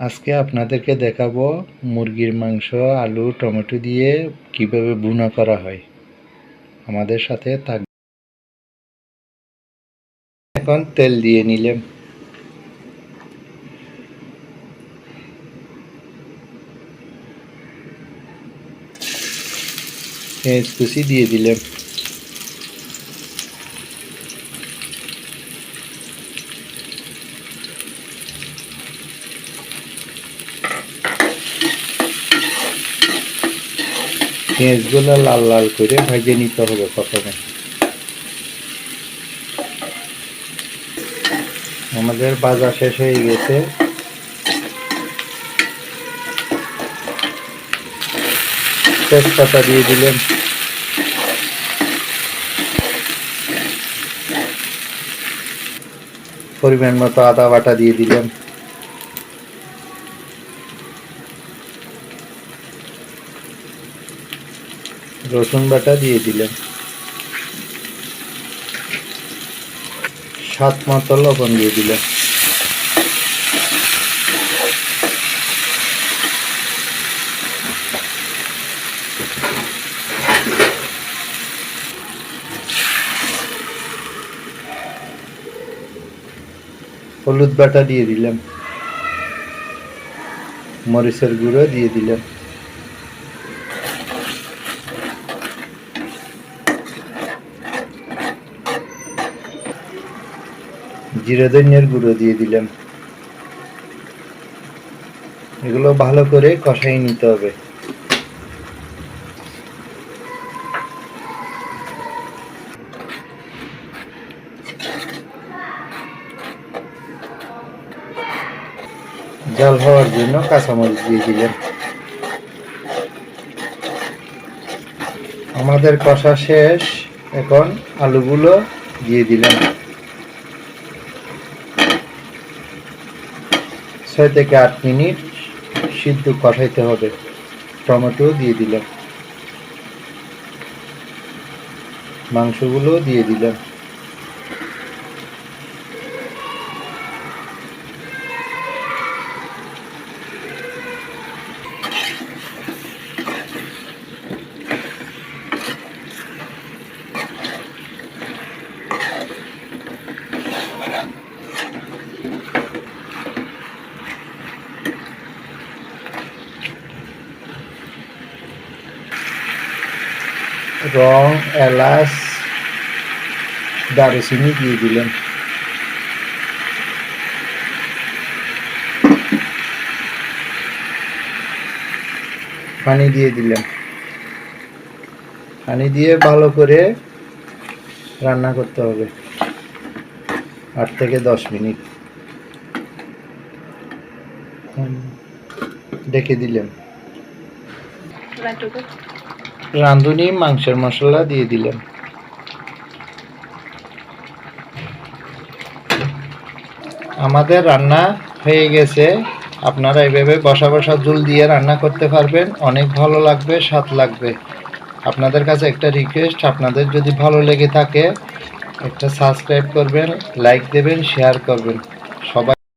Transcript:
আজকে আপনাদেরকে দেখাবো মুরগির মাংস আলু টমেটো দিয়ে কিভাবে ভুনা করা হয়। আমাদের সাথে থাকবে। এখন তেল দিয়ে নিলাম, পেঁয়াজ কুচি দিয়ে দিলাম, পেঁয়াজগুলো লাল লাল করে ভেজে নিতে হবে। প্রথমে আমাদের ভাজা শেষ হয়ে গেছে। তেজপাতা দিয়ে দিলাম, পরিমাণ মতো আদা বাটা দিয়ে দিলাম, রসুন বাটা দিয়ে দিলাম, স্বাদ মতো লবণ দিয়ে দিলাম, হলুদ বাটা দিয়ে দিলাম, মরিচের গুঁড়ো দিয়ে দিলাম, জিরা ধনিয়ার গুঁড়ো দিয়ে দিলাম। এগুলো ভালো করে কষাই নিতে হবে। জাল হওয়ার জন্য কাঁচামরিচ দিয়ে দিলাম। আমাদের কষা শেষ। এখন আলুগুলো দিয়ে দিলাম। 6 থেকে 8 মিনিট সিদ্ধ কষাইতে হবে। টমেটো দিয়ে দিলাম, মাংসগুলো দিয়ে দিলাম। রং, এলাচ, দারুচিনি দিয়ে দিলাম। পানি দিয়ে দিলাম। পানি দিয়ে ভালো করে রান্না করতে হবে 8 থেকে 10 মিনিট। ঢেকে দিলাম। রাঁধুনি মাংসের মশলা দিয়ে দিলাম। আমাদের রান্না হয়ে গেছে। আপনারা এভাবে বসা বসা ঝোল দিয়ে রান্না করতে পারবেন, অনেক ভালো লাগবে, স্বাদ লাগবে। আপনাদের কাছে একটা রিকোয়েস্ট, আপনাদের যদি ভালো লেগে থাকে একটা সাবস্ক্রাইব করবেন, লাইক দেবেন, শেয়ার করবেন।